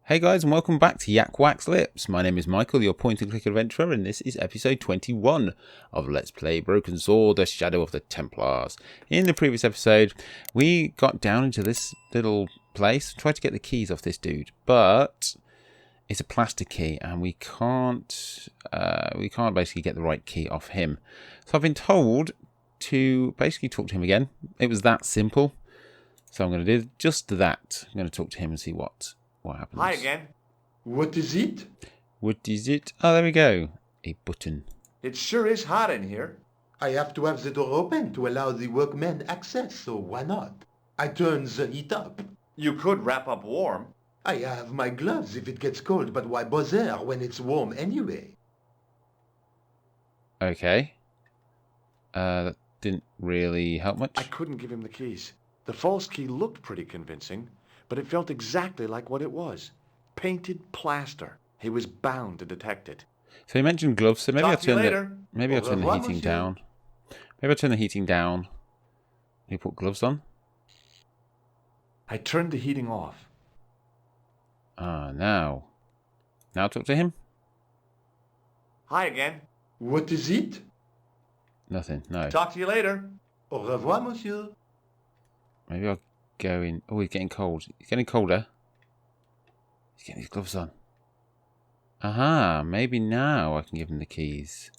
Hey guys, and welcome back to YakWaxLips. My name is Michael, your point-and-click adventurer, and this is episode 21 of Let's Play Broken Sword, The Shadow of the Templars. In the previous episode, we got down into this little place, tried to get the keys off this dude, but it's a plastic key, and we can't basically get the right key off him. So I've been told to basically talk to him again. It was that simple. So I'm going to do just that. I'm going to talk to him and see what happens. Hi again. What is it? What is it? Oh, there we go. A button. It sure is hot in here. I have to have the door open to allow the workmen access, so why not? I turn the heat up. You could wrap up warm. I have my gloves if it gets cold, but why bother when it's warm anyway? Okay. That didn't really help much. I couldn't give him the keys. The false key looked pretty convincing, but it felt exactly like what it was. Painted plaster. He was bound to detect it. So you mentioned gloves, so maybe I'll turn the revoir, heating monsieur. down. Maybe I'll turn the heating down. You put gloves on? I turned the heating off. Ah, now. Now talk to him? Hi again. What is it? Nothing, no. Talk to you later. Au revoir, monsieur. Maybe I'll go in. Oh, he's getting cold. He's getting colder. He's getting his gloves on. Aha, maybe now I can give him the keys.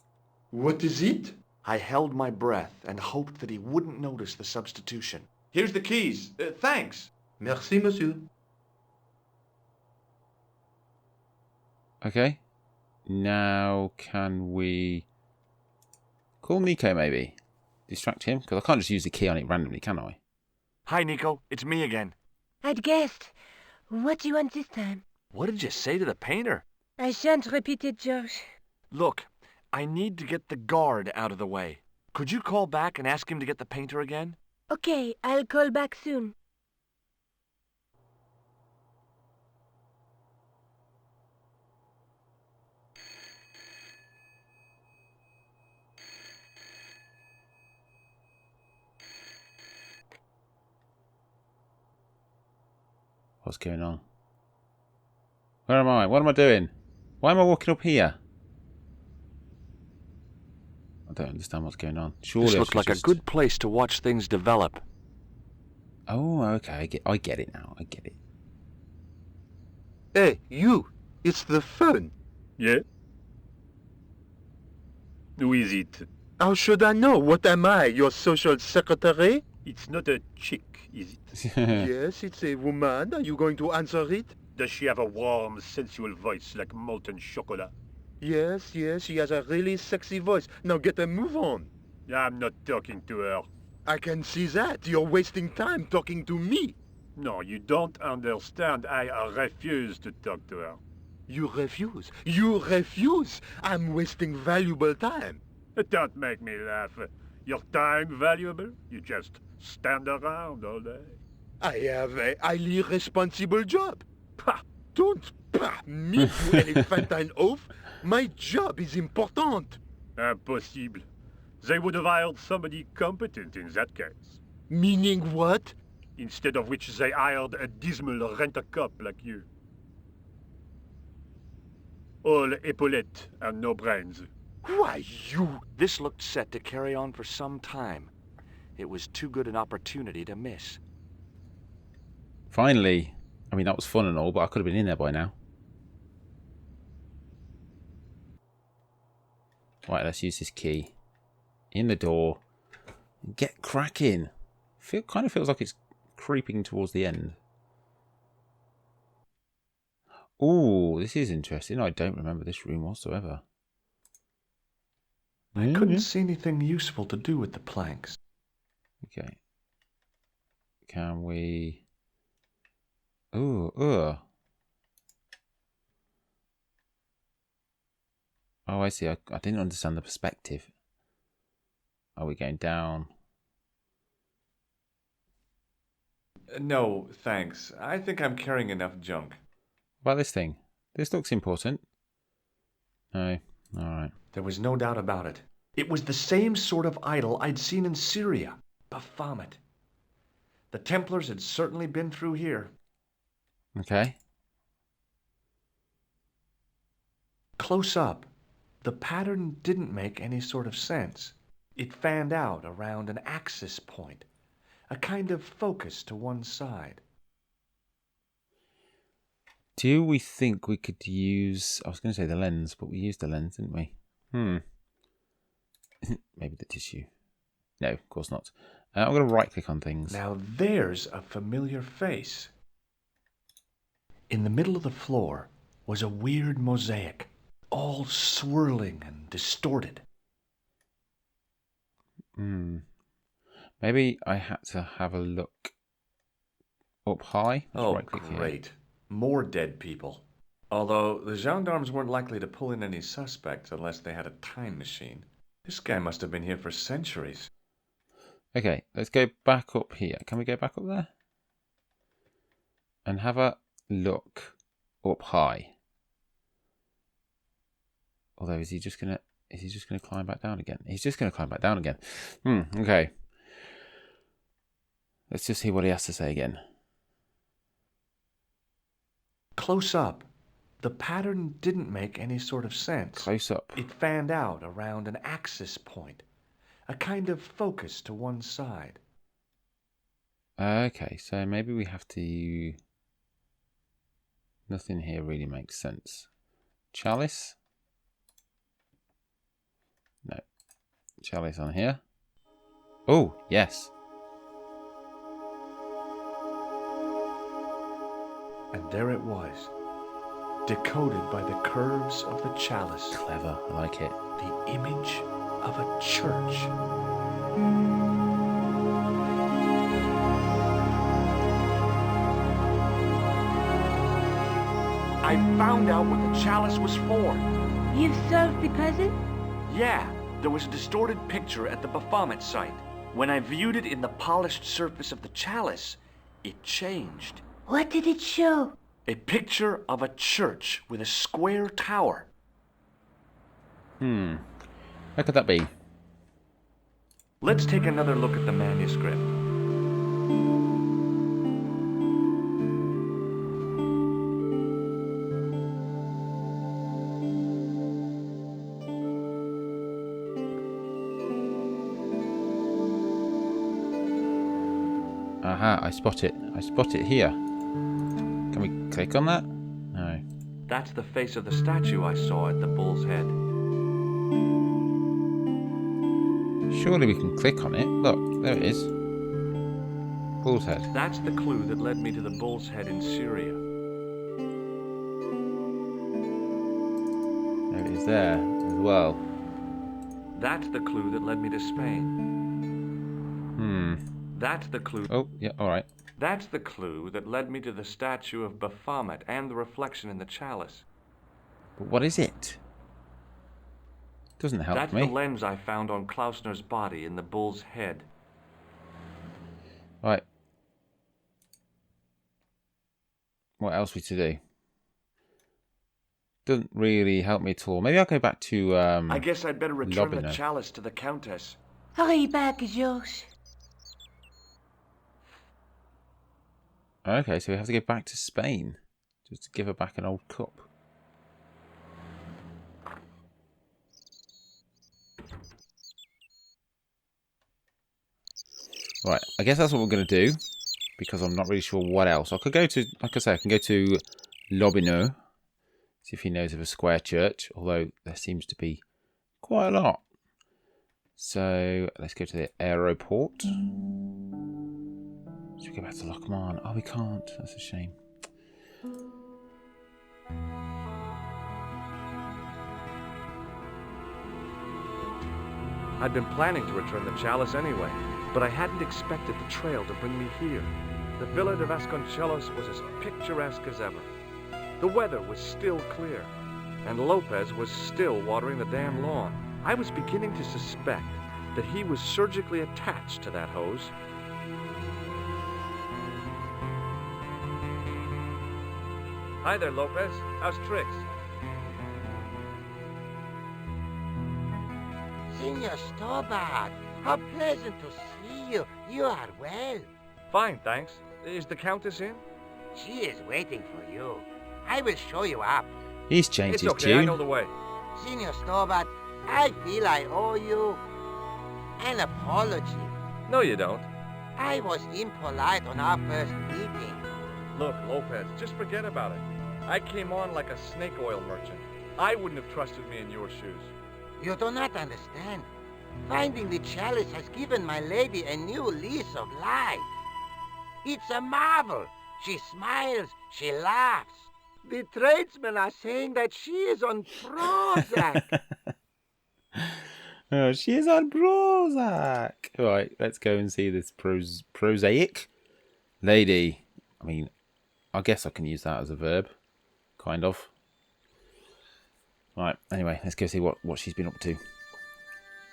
What is it? I held my breath and hoped that he wouldn't notice the substitution. Here's the keys. Thanks. Merci, monsieur. Okay. Now can we call Nico maybe? Distract him? Because I can't just use the key on it randomly, can I? Hi, Nico. It's me again. I'd guessed. What do you want this time? What did you say to the painter? I shan't repeat it, George. Look, I need to get the guard out of the way. Could you call back and ask him to get the painter again? Okay, I'll call back soon. What's going on? Where am I? What am I doing? Why am I walking up here? I don't understand what's going on. Surely This I looked should like just... a good place to watch things develop. Oh, okay. I get it now. I get it. Hey, you! It's the phone. Yeah? Who is it? How should I know? What am I, your social secretary? It's not a chick, is it? Yes, it's a woman. Are you going to answer it? Does she have a warm, sensual voice like molten chocolate? Yes, she has a really sexy voice. Now get a move on. I'm not talking to her. I can see that. You're wasting time talking to me. No, you don't understand. I refuse to talk to her. You refuse. You refuse. I'm wasting valuable time. Don't make me laugh. Your time valuable? You just stand around all day. I have a highly responsible job. Pah! Don't me to elephantine oath. My job is important. Impossible. They would have hired somebody competent in that case. Meaning what? Instead of which they hired a dismal rent-a-cop like you. All epaulettes and no brains. Why, you... This looked set to carry on for some time. It was too good an opportunity to miss. Finally. I mean, that was fun and all, but I could have been in there by now. Right, let's use this key. In the door. Get cracking. Kind of feels like it's creeping towards the end. Ooh, this is interesting. I don't remember this room whatsoever. I couldn't see anything useful to do with the planks. Okay. Can we... Ooh, Oh, I see. I didn't understand the perspective. Are we going down? No, thanks. I think I'm carrying enough junk. What about this thing? This looks important. No. Alright. There was no doubt about it. It was the same sort of idol I'd seen in Syria. Baphomet. The Templars had certainly been through here. Okay. Close up, the pattern didn't make any sort of sense. It fanned out around an axis point, a kind of focus to one side. Do we think we could use... I was going to say the lens, but we used the lens, didn't we? Maybe the tissue. No, of course not. I'm going to right-click on things. Now there's a familiar face. In the middle of the floor was a weird mosaic, all swirling and distorted. Maybe I had to have a look up high. Oh, right-click here. great. More dead people. Although the gendarmes weren't likely to pull in any suspects unless they had a time machine. This guy must have been here for centuries. Okay, let's go back up here. Can we go back up there? And have a look up high. Although, is he just gonna climb back down again? He's just gonna climb back down again. Okay. Let's just see what he has to say again. Close up, the pattern didn't make any sort of sense. Close up. It fanned out around an axis point, a kind of focus to one side. Okay, so maybe we have to... Nothing here really makes sense. Chalice? No. Chalice on here. Oh, yes. And there it was, decoded by the curves of the chalice. Clever, I like it. The image of a church. I found out what the chalice was for. You've solved the puzzle? Yeah, there was a distorted picture at the Baphomet site. When I viewed it in the polished surface of the chalice, it changed. What did it show? A picture of a church with a square tower. How could that be? Let's take another look at the manuscript. Aha, I spot it. I spot it here. Can we click on that? No. That's the face of the statue I saw at the bull's head. Surely we can click on it. Look, there it is. Bull's head. That's the clue that led me to the bull's head in Syria. There it is there as well. That's the clue that led me to Spain. That's the clue. Oh, yeah, alright. That's the clue that led me to the statue of Baphomet and the reflection in the chalice. But what is it? Doesn't help That's me. the lens I found on Klausner's body in the bull's head. Right. What else we to do? Doesn't really help me at all. Maybe I'll go back to I guess I'd better return the Lobiner. chalice to the countess. Hurry back, George. Okay, so we have to go back to Spain just to give her back an old cup. Right, I guess that's what we're going to do, because I'm not really sure what else. I could go to, like I say, I can go to Lobiner, see if he knows of a square church, although there seems to be quite a lot. So let's go to the aeroport. Should we go back to Lockman? Oh, we can't. That's a shame. I'd been planning to return the chalice anyway, but I hadn't expected the trail to bring me here. The Villa de Vasconcelos was as picturesque as ever. The weather was still clear, and Lopez was still watering the damn lawn. I was beginning to suspect that he was surgically attached to that hose. Hi there, Lopez. How's tricks? Senor Stobbart, how pleasant to see you. You are well. Fine, thanks. Is the countess in? She is waiting for you. I will show you up. He's changed It's his okay, I tune. know the way. Senior Stobbart, I feel I owe you an apology. No, you don't. I was impolite on our first meeting. Look, Lopez, just forget about it. I came on like a snake oil merchant. I wouldn't have trusted me in your shoes. You do not understand. Finding the chalice has given my lady a new lease of life. It's a marvel. She smiles, she laughs. The tradesmen are saying that she is on Prozac. Oh, she is on Prozac. Right, let's go and see this prosaic lady. I mean, I guess I can use that as a verb. Kind of. Right, anyway, let's go see what she's been up to.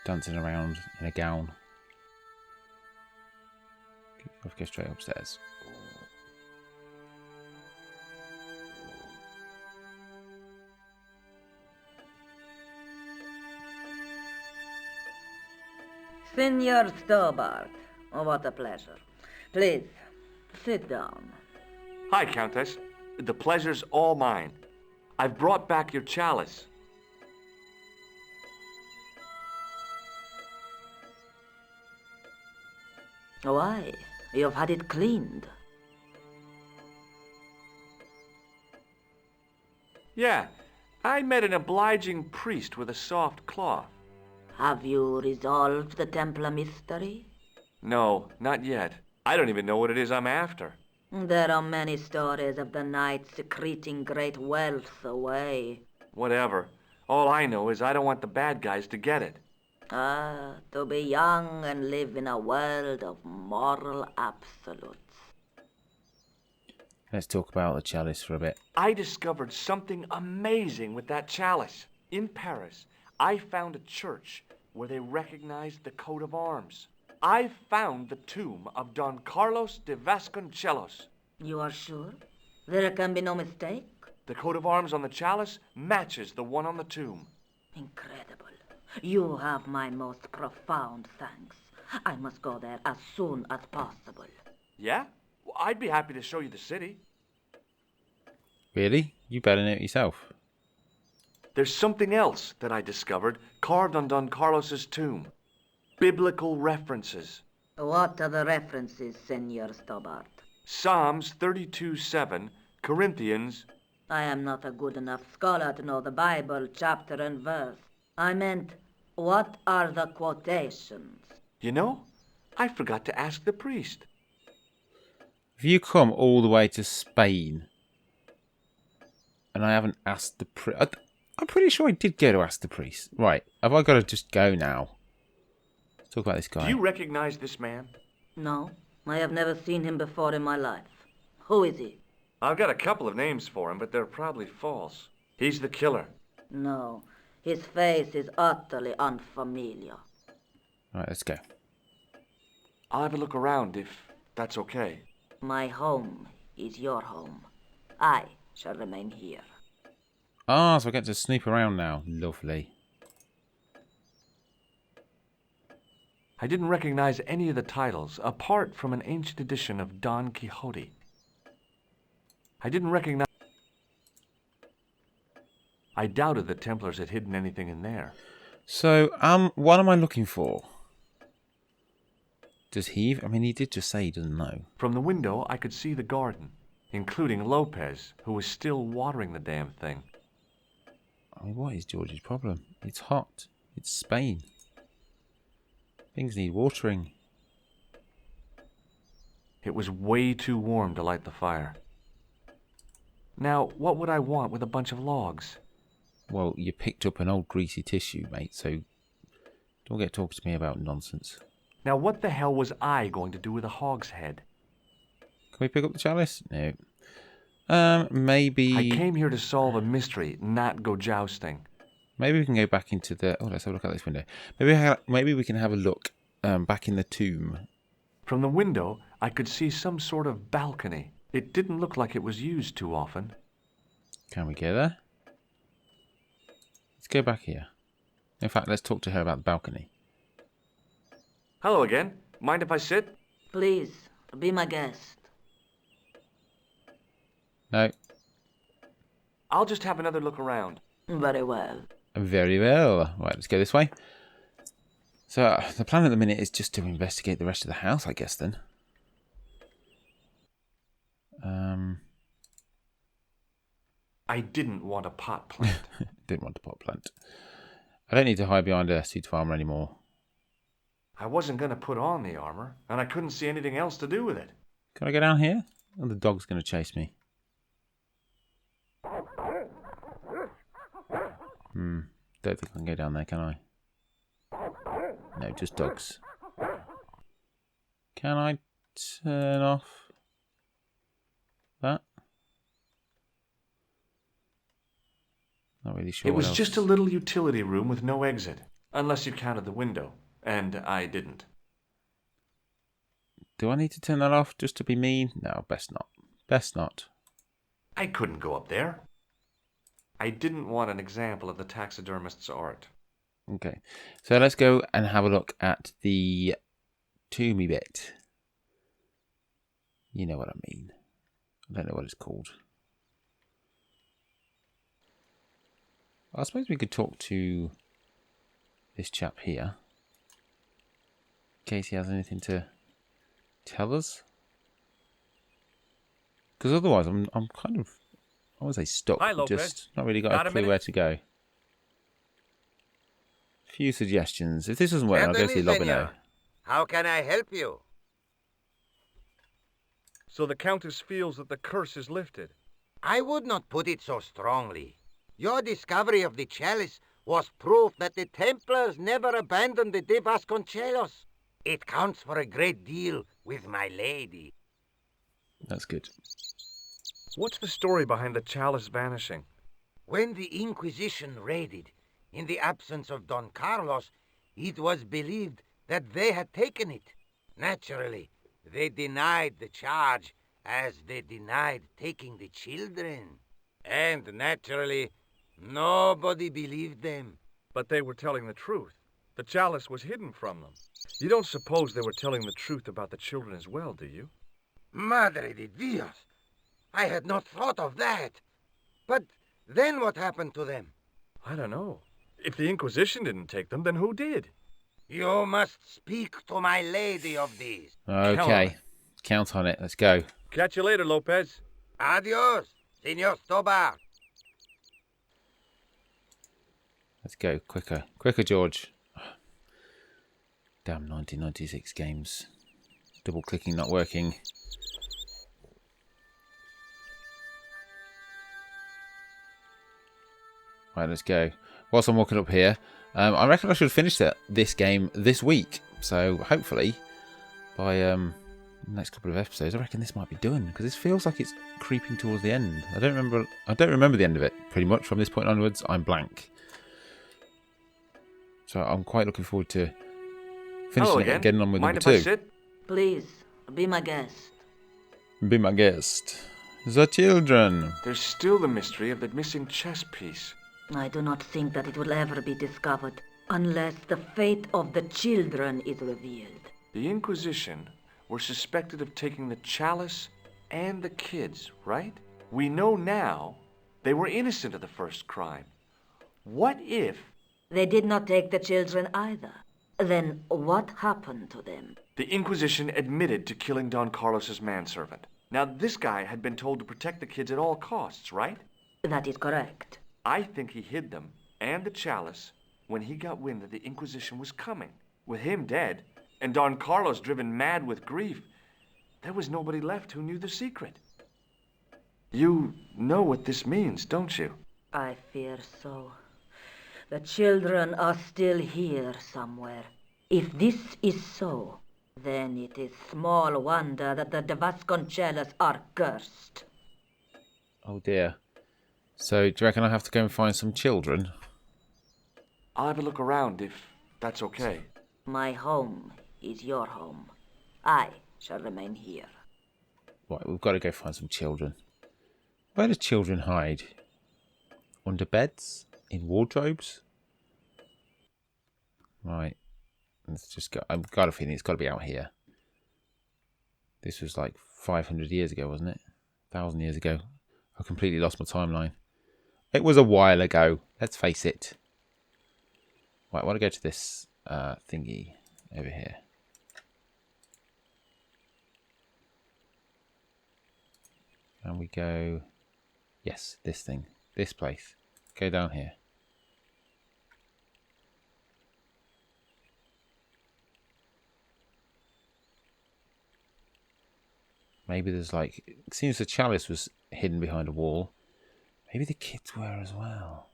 Dancing around in a gown. Let's go straight upstairs. Senor Stobbart, oh, what a pleasure. Please, sit down. Hi, Countess. The pleasure's all mine. I've brought back your chalice. Why? You've had it cleaned. Yeah, I met an obliging priest with a soft cloth. Have you resolved the Templar mystery? No, not yet. I don't even know what it is I'm after. There are many stories of the knight secreting great wealth away. Whatever. All I know is I don't want the bad guys to get it. Ah, to be young and live in a world of moral absolutes. Let's talk about the chalice for a bit. I discovered something amazing with that chalice. In Paris, I found a church where they recognized the coat of arms. I found the tomb of Don Carlos de Vasconcelos. You are sure? There can be no mistake? The coat of arms on the chalice matches the one on the tomb. Incredible. You have my most profound thanks. I must go there as soon as possible. Yeah? Well, I'd be happy to show you the city. Really? You better know it yourself. There's something else that I discovered carved on Don Carlos's tomb. Biblical references. What are the references, Senor Stobbart? Psalms 32:7, Corinthians. I am not a good enough scholar to know the Bible chapter and verse. I meant, what are the quotations? You know, I forgot to ask the priest. Have you come all the way to Spain and I haven't asked the priest? I'm pretty sure I did go to ask the priest. Right, have I got to just go now? Let's talk about this guy. Do you recognize this man? No, I have never seen him before in my life. Who is he? I've got a couple of names for him, but they're probably false. He's the killer. No, his face is utterly unfamiliar. Right, let's go. I'll have a look around if that's okay. My home is your home. I shall remain here. Ah, so I get to snoop around now. Lovely. I didn't recognize any of the titles, apart from an ancient edition of Don Quixote. I didn't recognize... I doubted the Templars had hidden anything in there. So, what am I looking for? Does he... I mean, he did just say he doesn't know. From the window, I could see the garden, including Lopez, who was still watering the damn thing. I mean, what is George's problem? It's hot. It's Spain. Things need watering. It was way too warm to light the fire. Now, what would I want with a bunch of logs? Well, you picked up an old greasy tissue, mate, so don't get talking to me about nonsense. Now, what the hell was I going to do with a hog's head? Can we pick up the chalice? No. Maybe... I came here to solve a mystery, not go jousting. Maybe we can go back into the... Oh, let's have a look at this window. Maybe we can have a look back in the tomb. From the window, I could see some sort of balcony. It didn't look like it was used too often. Can we get there? Let's go back here. In fact, let's talk to her about the balcony. Hello again. Mind if I sit? Please, be my guest. No. I'll just have another look around. Very well. Very well. Right, let's go this way. So, the plan at the minute is just to investigate the rest of the house, I guess, then. I didn't want a pot plant. Didn't want a pot plant. I don't need to hide behind a suit of armour anymore. I wasn't going to put on the armor, and I couldn't see anything else to do with it. Can I go down here? Oh, the dog's going to chase me. Don't think I can go down there, can I? No, just dogs. Can I turn off that? Not really sure. It was what else. just a little utility room with no exit, unless you counted the window, and I didn't. Do I need to turn that off just to be mean? No, best not. Best not. I couldn't go up there. I didn't want an example of the taxidermist's art. Okay, so let's go and have a look at the tomby bit. You know what I mean. I don't know what it's called. I suppose we could talk to this chap here. In case he has anything to tell us. Because otherwise I'm kind of, I would say stuck. Hi, Lopez. Just not really got Got a a clue minute? where to go. Few suggestions. If this doesn't work, I'll go see Certainly, Lobino. senor. How can I help you? So the countess feels that the curse is lifted. I would not put it so strongly. Your discovery of the chalice was proof that the Templars never abandoned the de Vasconcelos. It counts for a great deal with my lady. That's good. What's the story behind the chalice vanishing? When the Inquisition raided, in the absence of Don Carlos, it was believed that they had taken it. Naturally, they denied the charge as they denied taking the children. And naturally, nobody believed them. But they were telling the truth. The chalice was hidden from them. You don't suppose they were telling the truth about the children as well, do you? Madre de Dios! I had not thought of that. But then what happened to them? I don't know. If the Inquisition didn't take them, then who did? You must speak to my lady of these. Okay. Count on it. Let's go. Catch you later, Lopez. Adios, Senor Stobbart. Let's go. Quicker. Quicker, George. Damn 1996 games. Double clicking not working. Right, let's go. Whilst I'm walking up here, I reckon I should finish this game this week. So hopefully, by the next couple of episodes, I reckon this might be done, because this feels like it's creeping towards the end. I don't remember the end of it. Pretty much from this point onwards, I'm blank. So I'm quite looking forward to finishing it and getting on with Mind number if I 2. sit? Please, be my guest. Be my guest. The children. There's still the mystery of the missing chess piece. I do not think that it will ever be discovered unless the fate of the children is revealed. The Inquisition were suspected of taking the chalice and the kids, right? We know now they were innocent of the first crime. What if They did not take the children either. Then what happened to them? the Inquisition admitted to killing Don Carlos's manservant? Now, this guy had been told to protect the kids at all costs, right? That is correct. I think he hid them and the chalice when he got wind that the Inquisition was coming. With him dead and Don Carlos driven mad with grief, there was nobody left who knew the secret. You know what this means, don't you? I fear so. The children are still here somewhere. If this is so, then it is small wonder that the de Vasconcelos are cursed. Oh dear. So do you reckon I have to go and find some children? I'll have a look around if that's okay. My home is your home. I shall remain here. Right, we've got to go find some children. Where do children hide? Under beds? In wardrobes? Right. Let's just go. I've got a feeling it's got to be out here. This was like 500 years ago, wasn't it? 1,000 years ago. I completely lost my timeline. It was a while ago. Let's face it. Right, I want to go to this thingy over here. And we go... Yes, this thing. This place. Go down here. Maybe there's like... It seems the chalice was hidden behind a wall. Maybe the kids were as well.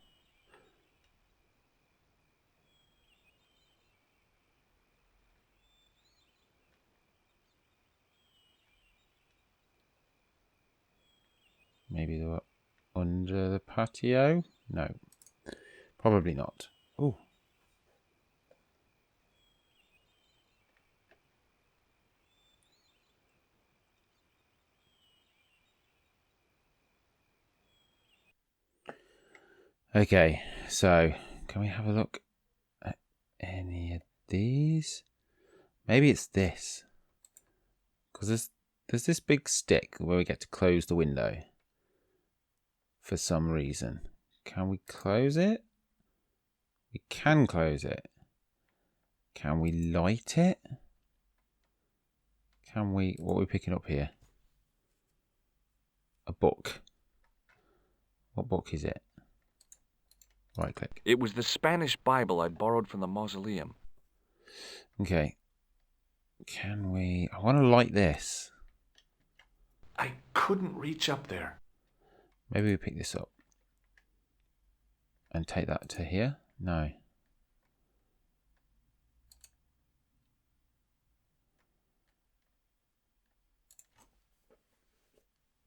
Maybe they were under the patio? No. Probably not. Oh. Okay, so can we have a look at any of these? Maybe it's this. Because there's this big stick where we get to close the window. For some reason. Can we close it? We can close it. Can we light it? Can we... What are we picking up here? A book. What book is it? Right click. It was the Spanish Bible I'd borrowed from the mausoleum. Okay. Can we... I want to light this. I couldn't reach up there. Maybe we pick this up. And take that to here? No.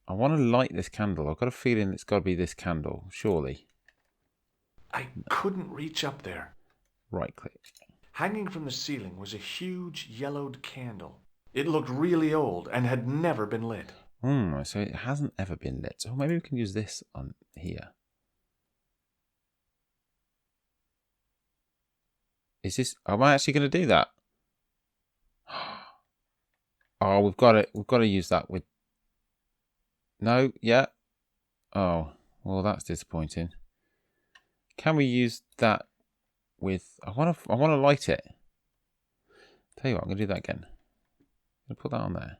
I want to light this candle. I've got a feeling it's got to be this candle, surely. I couldn't reach up there. Right click. Hanging from the ceiling was a huge yellowed candle. It looked really old and had never been lit. So it hasn't ever been lit. So maybe we can use this on here. Is this... Am I actually going to do that? Oh, we've got it. We've got to use that with... No, yeah. Oh, well, that's disappointing. Can we use that with... I want to light it. Tell you what, I'm going to do that again. I'm going to put that on there.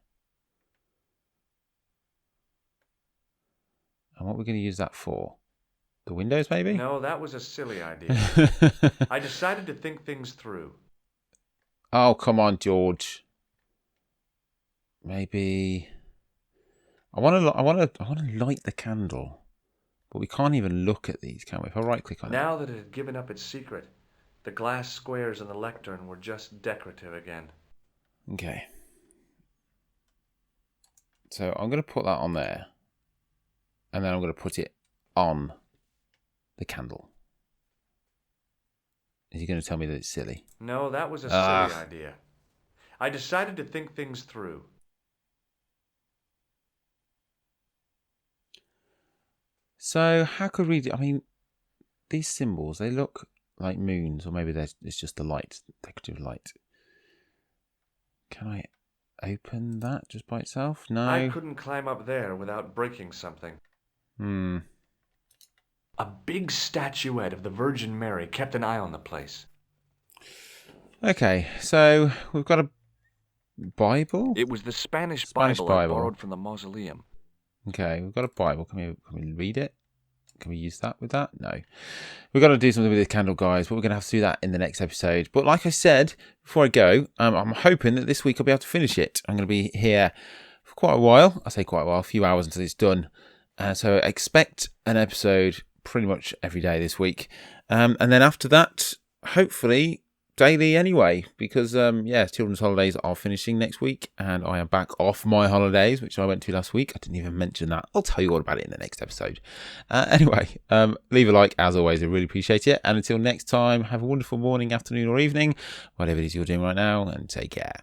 And what we're going to use that for? The windows, maybe? No, that was a silly idea. I decided to think things through. Oh, come on, George. Maybe... I want to light the candle. But we can't even look at these, can we? If I right-click on it. Now that it had given up its secret, the glass squares on the lectern were just decorative again. Okay. So I'm going to put that on there. And then I'm going to put it on the candle. Is he going to tell me that it's silly? No, that was a silly idea. I decided to think things through. So how could we... I mean, these symbols, they look like moons. Or maybe it's just the light, decorative light. Can I open that just by itself? No. I couldn't climb up there without breaking something. A big statuette of the Virgin Mary kept an eye on the place. Okay, so we've got a Bible? It was the Spanish Bible I borrowed from the mausoleum. Okay, we've got a Bible. Can we read it? Can we use that with that? No. We've got to do something with this candle, guys, but we're going to have to do that in the next episode. But like I said, before I go, I'm hoping that this week I'll be able to finish it. I'm going to be here for quite a while. I say quite a while, a few hours until it's done. So expect an episode pretty much every day this week. And then after that, hopefully daily anyway, because children's holidays are finishing next week and I am back off my holidays, which I went to last week. I didn't even mention that. I'll tell you all about it in the next episode. Anyway, leave a like as always. I really appreciate it. And until next time, have a wonderful morning, afternoon or evening, whatever it is you're doing right now, and take care.